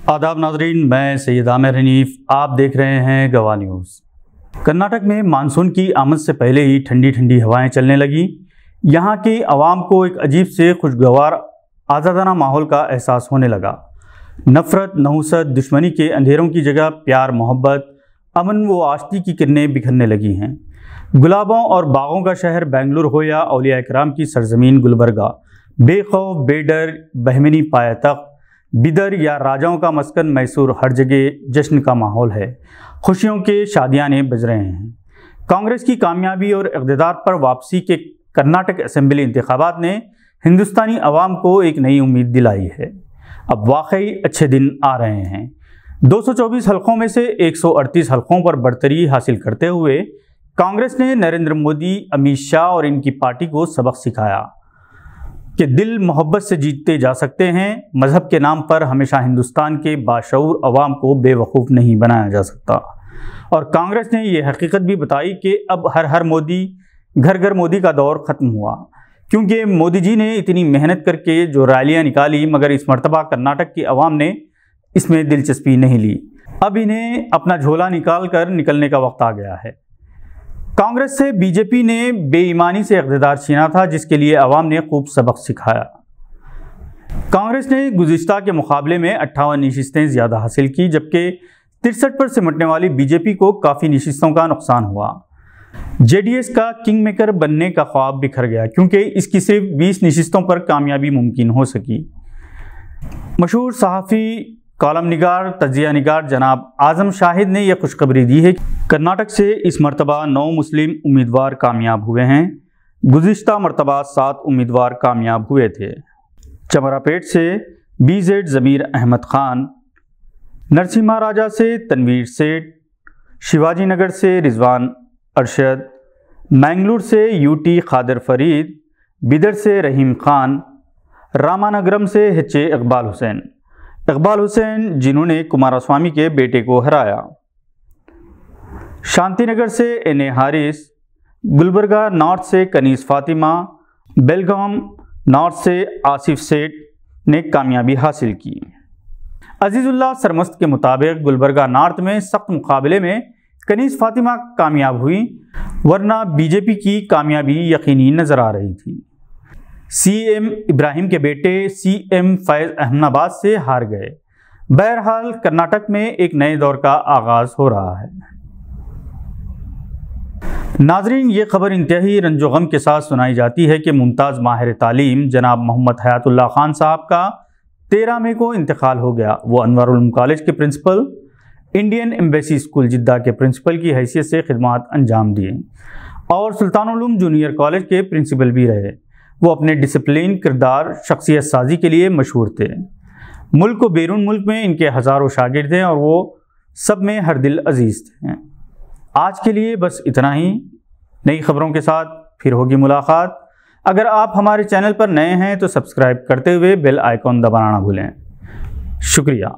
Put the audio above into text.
आदाब नाजरीन, मैं सैयद आमिर हनीफ, आप देख रहे हैं गवाह न्यूज़। कर्नाटक में मानसून की आमद से पहले ही ठंडी ठंडी हवाएं चलने लगी। यहाँ की आवाम को एक अजीब से खुशगवार आज़ादाना माहौल का एहसास होने लगा। नफ़रत, नहुसत, दुश्मनी के अंधेरों की जगह प्यार, मोहब्बत, अमन व आशती की किरणें बिखरने लगी हैं। गुलाबों और बागों का शहर बेंगलुरु हो या औलिया इकराम की सरजमीन गुलबर्गा, बेखौफ बेडर बहमनी पाया तक बिदर या राजाओं का मस्कन मैसूर, हर जगह जश्न का माहौल है। खुशियों के शादियाने बज रहे हैं। कांग्रेस की कामयाबी और इक़्तिदार पर वापसी के कर्नाटक असेंबली इंतखाबात ने हिंदुस्तानी अवाम को एक नई उम्मीद दिलाई है। अब वाकई अच्छे दिन आ रहे हैं। 224 हलकों में से 138 हलकों पर बढ़तरी हासिल करते हुए कांग्रेस ने नरेंद्र मोदी, अमित शाह और इनकी पार्टी को सबक सिखाया कि दिल मोहब्बत से जीतते जा सकते हैं। मज़हब के नाम पर हमेशा हिंदुस्तान के बाशऊर अवाम को बेवकूफ़ नहीं बनाया जा सकता। और कांग्रेस ने यह हकीकत भी बताई कि अब हर मोदी, घर घर मोदी का दौर ख़त्म हुआ, क्योंकि मोदी जी ने इतनी मेहनत करके जो रैलियाँ निकाली, मगर इस मरतबा कर्नाटक की अवाम ने इसमें दिलचस्पी नहीं ली। अब इन्हें अपना झोला निकाल कर निकलने का वक्त आ गया है। कांग्रेस से बीजेपी ने बेईमानी से इक़्तिदार छीना था, जिसके लिए अवाम ने खूब सबक सिखाया। कांग्रेस ने गुज़िश्ता के मुकाबले में 58 नशिस्तें ज़्यादा हासिल की, जबकि 63 पर सिमटने वाली बीजेपी को काफ़ी नशिस्तों का नुकसान हुआ। जेडीएस का किंग मेकर बनने का ख्वाब बिखर गया, क्योंकि इसकी सिर्फ 20 नशिस्तों पर कामयाबी मुमकिन हो सकी। मशहूर सहाफ़ी, कॉलम निगार, तजिया निगार जनाब आज़म शाहिद ने यह खुशखबरी दी है। कर्नाटक से इस मरतबा 9 मुस्लिम उम्मीदवार कामयाब हुए हैं। गुज़िश्ता मरतबा 7 उम्मीदवार कामयाब हुए थे। चमरापेट से BZ ज़मीर अहमद ख़ान, नरसिम्हा राजा से तनवीर सेठ, शिवाजी नगर से रिजवान अरशद, मैंगलोर से UT खादर फरीद, बिदर से रहीम खान, रामानगरम से HA इकबाल हुसैन जिन्होंने कुमारस्वामी के बेटे को हराया, शांतिनगर से NA हारिस, गुलबर्गा नॉर्थ से कनीस फातिमा, बेलगाम नॉर्थ से आसिफ सेठ ने कामयाबी हासिल की। अजीजुल्लाह सरमस्त के मुताबिक गुलबर्गा नॉर्थ में सख्त मुकाबले में कनीस फातिमा कामयाब हुई, वरना बीजेपी की कामयाबी यकीनी नजर आ रही थी। CM इब्राहिम के बेटे CM फैज़ अहमदाबाद से हार गए। बहरहाल कर्नाटक में एक नए दौर का आगाज हो रहा है। नाजरीन, ये खबर इंतहाई रंजो गम के साथ सुनाई जाती है कि मुमताज़ माहिर तालीम जनाब मोहम्मद हयातुल्लाह खान साहब का 13 मई को इंतकाल हो गया। वो अनवर उलूम कॉलेज के प्रिंसिपल, इंडियन एम्बेसी स्कूल जिद्दा के प्रिंसिपल की हैसियत से खिदमत अंजाम दिए और सुल्तानुल उलूम जूनियर कॉलेज के प्रिंसिपल भी रहे। वो अपने डिसिप्लिन, किरदार, शख्सियत साजी के लिए मशहूर थे। मुल्क व बैरून मुल्क में इनके हज़ारों शागिर्द हैं और वो सब में हर दिल अजीज़ थे। आज के लिए बस इतना ही। नई खबरों के साथ फिर होगी मुलाकात। अगर आप हमारे चैनल पर नए हैं तो सब्सक्राइब करते हुए बेल आइकॉन दबाना ना भूलें। शुक्रिया।